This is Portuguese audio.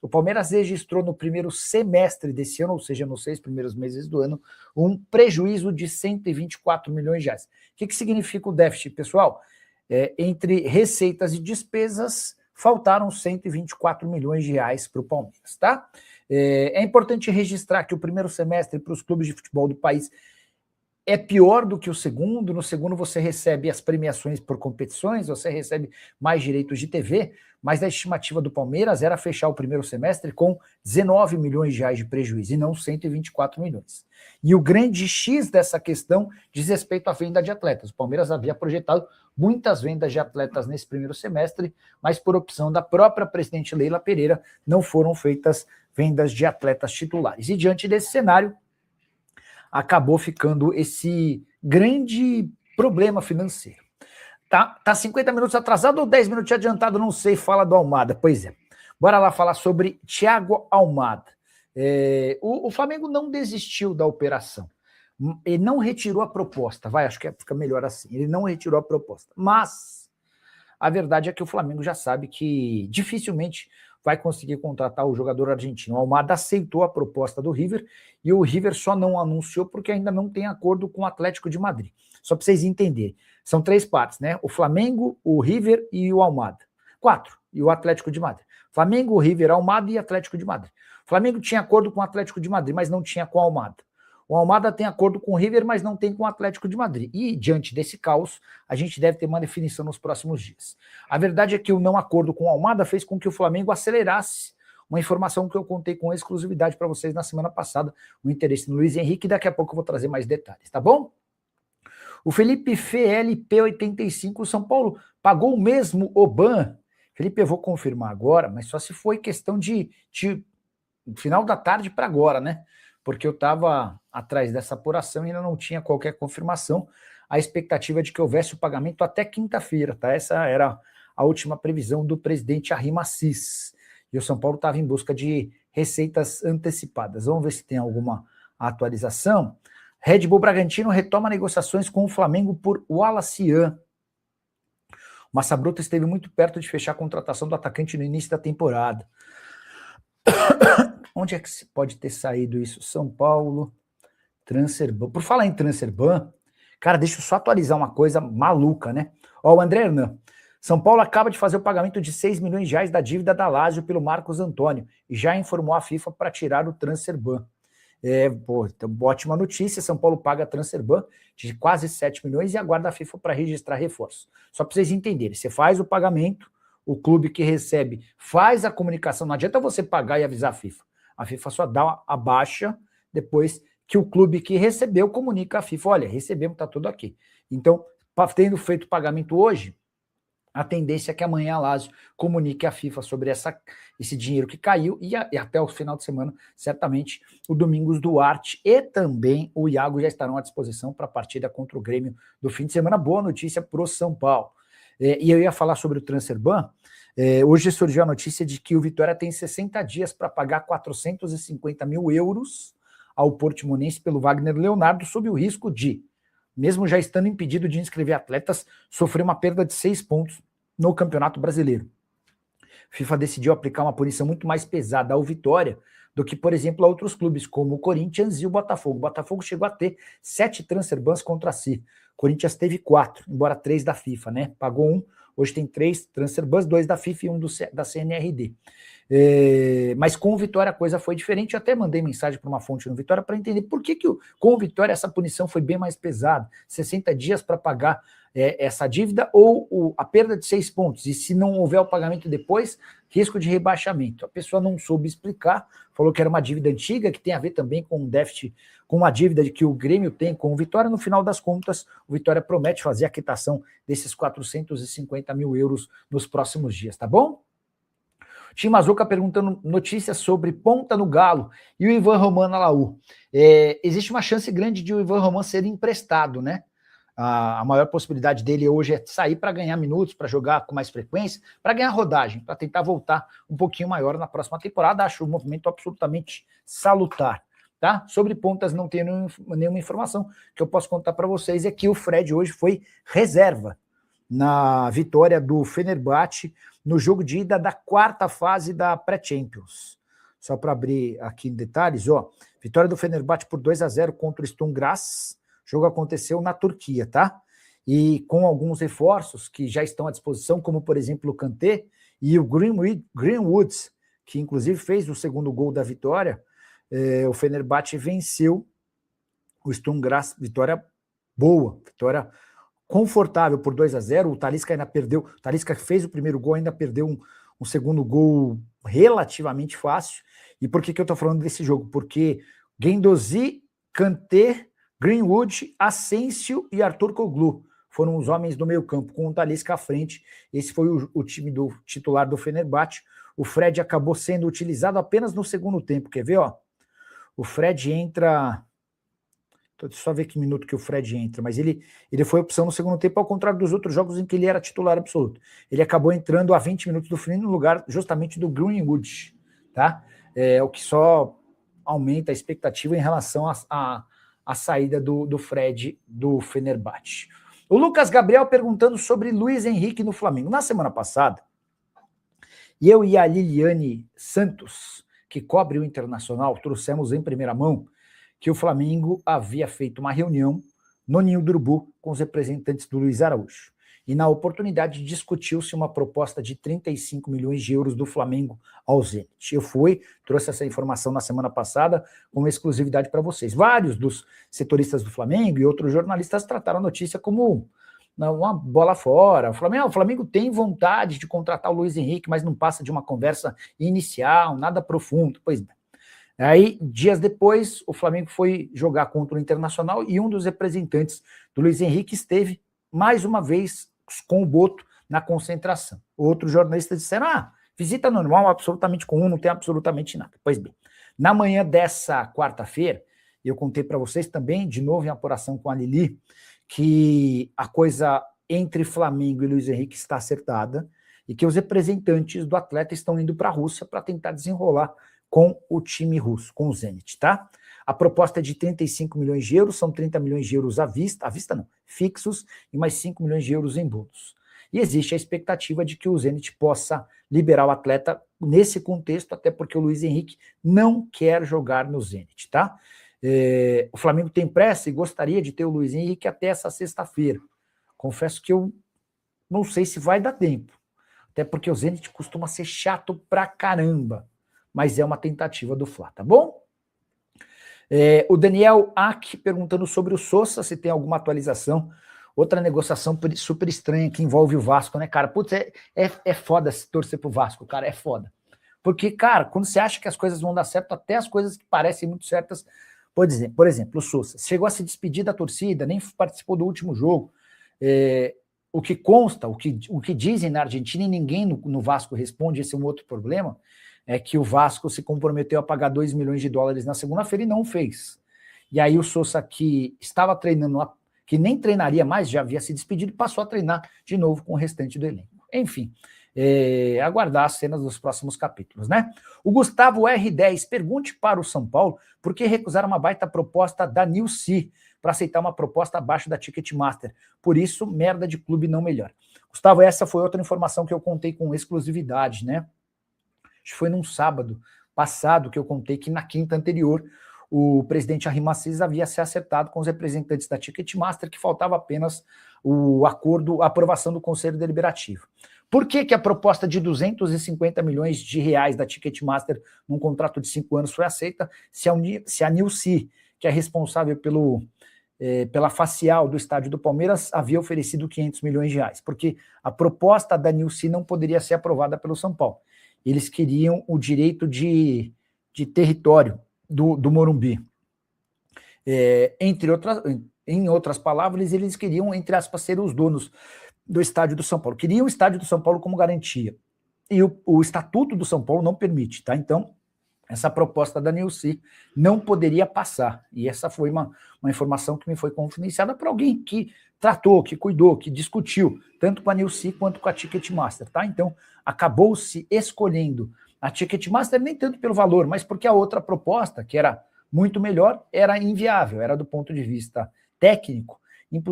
O Palmeiras registrou no primeiro semestre desse ano, ou seja, nos 6 primeiros meses do ano, um prejuízo de 124 milhões de reais. O que significa o déficit, pessoal? Entre receitas e despesas, faltaram 124 milhões de reais para o Palmeiras, tá? É importante registrar que o primeiro semestre para os clubes de futebol do país é pior do que o segundo. No segundo você recebe as premiações por competições, você recebe mais direitos de TV, mas a estimativa do Palmeiras era fechar o primeiro semestre com 19 milhões de reais de prejuízo e não 124 milhões. E o grande X dessa questão diz respeito à venda de atletas. O Palmeiras havia projetado muitas vendas de atletas nesse primeiro semestre, mas por opção da própria presidente Leila Pereira não foram feitas vendas de atletas titulares. E diante desse cenário, acabou ficando esse grande problema financeiro. Tá 50 minutos atrasado ou 10 minutos adiantado, não sei, fala do Almada. Pois é. Bora lá falar sobre Thiago Almada. O Flamengo não desistiu da operação. Ele não retirou a proposta. Acho que fica melhor assim. Ele não retirou a proposta. Mas a verdade é que o Flamengo já sabe que dificilmente vai conseguir contratar o jogador argentino. O Almada aceitou a proposta do River e o River só não anunciou porque ainda não tem acordo com o Atlético de Madrid. Só para vocês entenderem. São 3 partes, né? O Flamengo, o River e o Almada. 4. E o Atlético de Madrid. Flamengo, River, Almada e Atlético de Madrid. O Flamengo tinha acordo com o Atlético de Madrid, mas não tinha com o Almada. O Almada tem acordo com o River, mas não tem com o Atlético de Madrid. E, diante desse caos, a gente deve ter uma definição nos próximos dias. A verdade é que o não acordo com o Almada fez com que o Flamengo acelerasse uma informação que eu contei com exclusividade para vocês na semana passada, o interesse no Luiz Henrique, e daqui a pouco eu vou trazer mais detalhes, tá bom? O Felipe FLP85, o São Paulo pagou o mesmo Oban. Felipe, eu vou confirmar agora, mas só se foi questão de final da tarde para agora, né? Porque eu estava atrás dessa apuração e ainda não tinha qualquer confirmação. A expectativa é de que houvesse o pagamento até quinta-feira, tá? Essa era a última previsão do presidente Arrim Assis. E o São Paulo estava em busca de receitas antecipadas. Vamos ver se tem alguma atualização. Red Bull Bragantino retoma negociações com o Flamengo por Wallacian. O Massa Bruta esteve muito perto de fechar a contratação do atacante no início da temporada. Onde é que se pode ter saído isso? São Paulo, Transferban. Por falar em Transferban, cara, deixa eu só atualizar uma coisa maluca, né? Ó, o André Hernan. São Paulo acaba de fazer o pagamento de 6 milhões de reais da dívida da Lazio pelo Marcos Antônio e já informou a FIFA para tirar o Transferban. Então, ótima notícia, São Paulo paga a Transferban de quase 7 milhões e aguarda a FIFA para registrar reforço. Só para vocês entenderem, você faz o pagamento, o clube que recebe faz a comunicação, não adianta você pagar e avisar a FIFA. A FIFA só dá a baixa depois que o clube que recebeu comunica a FIFA, olha, recebemos, está tudo aqui. Então, tendo feito o pagamento hoje, a tendência é que amanhã a Lazio comunique a FIFA sobre esse dinheiro que caiu e até o final de semana, certamente, o Domingos Duarte e também o Iago já estarão à disposição para a partida contra o Grêmio do fim de semana. Boa notícia para o São Paulo. E eu ia falar sobre o Transferban. Hoje surgiu a notícia de que o Vitória tem 60 dias para pagar 450 mil euros ao Portimonense pelo Wagner Leonardo, sob o risco de, mesmo já estando impedido de inscrever atletas, sofrer uma perda de 6 pontos no Campeonato Brasileiro. A FIFA decidiu aplicar uma punição muito mais pesada ao Vitória do que, por exemplo, a outros clubes, como o Corinthians e o Botafogo. O Botafogo chegou a ter 7 transferbans contra si. O Corinthians teve 4, embora 3 da FIFA, né? Pagou 1, hoje tem 3 transferbans, 2 da FIFA e 1 da CNRD. Mas com o Vitória a coisa foi diferente. Eu até mandei mensagem para uma fonte no Vitória para entender por que com o Vitória essa punição foi bem mais pesada. 60 dias para pagar essa dívida ou a perda de 6 pontos. E se não houver o pagamento depois, risco de rebaixamento. A pessoa não soube explicar, falou que era uma dívida antiga, que tem a ver também com um déficit, com uma dívida que o Grêmio tem com o Vitória. No final das contas, o Vitória promete fazer a quitação desses 450 mil euros nos próximos dias, tá bom? Tim Mazuca perguntando notícias sobre Ponta no Galo e o Ivan Roman na Laú. Existe uma chance grande de o Ivan Roman ser emprestado, né? A maior possibilidade dele hoje é sair para ganhar minutos, para jogar com mais frequência, para ganhar rodagem, para tentar voltar um pouquinho maior na próxima temporada. Acho um movimento absolutamente salutar. Tá? Sobre pontas não tenho nenhuma informação. O que eu posso contar para vocês é que o Fred hoje foi reserva na vitória do Fenerbahçe no jogo de ida da quarta fase da Pré-Champions. Só para abrir aqui em detalhes, ó, vitória do Fenerbahçe por 2-0 contra o Sturm Graz. O jogo aconteceu na Turquia, tá? E com alguns reforços que já estão à disposição, como, por exemplo, o Kanté e o Greenwood, que inclusive fez o segundo gol da vitória, o Fenerbahçe venceu o Sturm Graz, vitória boa, vitória confortável por 2-0. O Talisca ainda perdeu, o Talisca fez o primeiro gol, ainda perdeu um segundo gol relativamente fácil. E por que eu estou falando desse jogo? Porque Guendouzi, Kanté, Greenwood, Asensio e Arthur Koglu foram os homens do meio campo, com o Talisca à frente. Esse foi o time do titular do Fenerbahçe. O Fred acabou sendo utilizado apenas no segundo tempo. Quer ver? Ó? O Fred entra... Deixa eu só ver que minuto que o Fred entra, mas ele foi opção no segundo tempo, ao contrário dos outros jogos em que ele era titular absoluto. Ele acabou entrando a 20 minutos do fim no lugar justamente do Greenwood, tá? O que só aumenta a expectativa em relação à saída do Fred do Fenerbahçe. O Lucas Gabriel perguntando sobre Luiz Henrique no Flamengo. Na semana passada, eu e a Liliane Santos, que cobre o Internacional, trouxemos em primeira mão que o Flamengo havia feito uma reunião no Ninho do Urubu com os representantes do Luiz Araújo. E na oportunidade discutiu-se uma proposta de 35 milhões de euros do Flamengo ao Zenit. Eu trouxe essa informação na semana passada com exclusividade para vocês. Vários dos setoristas do Flamengo e outros jornalistas trataram a notícia como uma bola fora. O Flamengo tem vontade de contratar o Luiz Henrique, mas não passa de uma conversa inicial, nada profundo. Pois bem. Aí, dias depois, o Flamengo foi jogar contra o Internacional e um dos representantes do Luiz Henrique esteve, mais uma vez, com o Boto na concentração. Outros jornalistas disseram, visita normal, absolutamente comum, não tem absolutamente nada. Pois bem, na manhã dessa quarta-feira, eu contei para vocês também, de novo em apuração com a Lili, que a coisa entre Flamengo e Luiz Henrique está acertada e que os representantes do atleta estão indo para a Rússia para tentar desenrolar com o time russo, com o Zenit, tá? A proposta é de 35 milhões de euros, são 30 milhões de euros à vista não, fixos, e mais 5 milhões de euros em bônus. E existe a expectativa de que o Zenit possa liberar o atleta nesse contexto, até porque o Luiz Henrique não quer jogar no Zenit, tá? O Flamengo tem pressa e gostaria de ter o Luiz Henrique até essa sexta-feira. Confesso que eu não sei se vai dar tempo, até porque o Zenit costuma ser chato pra caramba, mas é uma tentativa do Fla, tá bom? O Daniel Ack perguntando sobre o Sousa, se tem alguma atualização. Outra negociação super estranha que envolve o Vasco, né, cara? Putz, é foda se torcer pro Vasco, cara, é foda. Porque, cara, quando você acha que as coisas vão dar certo, até as coisas que parecem muito certas, por exemplo, o Sousa chegou a se despedir da torcida, nem participou do último jogo. O que consta, o que dizem na Argentina, e ninguém no Vasco responde, esse é um outro problema, é que o Vasco se comprometeu a pagar 2 milhões de dólares na segunda-feira e não fez. E aí o Sousa, que estava treinando, que nem treinaria mais, já havia se despedido, passou a treinar de novo com o restante do elenco. Enfim, aguardar as cenas dos próximos capítulos, né? O Gustavo R10, pergunte para o São Paulo por que recusaram uma baita proposta da Nilce para aceitar uma proposta abaixo da Ticketmaster. Por isso, merda de clube não melhora. Gustavo, essa foi outra informação que eu contei com exclusividade, né? Acho que foi num sábado passado que eu contei que na quinta anterior o presidente Arrim Assis havia se acertado com os representantes da Ticketmaster, que faltava apenas o acordo, a aprovação do Conselho Deliberativo. Por que a proposta de 250 milhões de reais da Ticketmaster num contrato de 5 anos foi aceita se a Nilce, que é responsável pela facial do estádio do Palmeiras, havia oferecido 500 milhões de reais? Porque a proposta da Nilce não poderia ser aprovada pelo São Paulo. Eles queriam o direito de território do Morumbi. Em outras palavras, eles queriam, entre aspas, ser os donos do estádio do São Paulo. Queriam o estádio do São Paulo como garantia. E o Estatuto do São Paulo não permite, tá? Então, essa proposta da Nilce não poderia passar. E essa foi uma informação que me foi confidenciada por alguém que tratou, que cuidou, que discutiu, tanto com a Nilce quanto com a Ticketmaster, tá? Então, acabou-se escolhendo a Ticketmaster nem tanto pelo valor, mas porque a outra proposta, que era muito melhor, era inviável, era do ponto de vista técnico,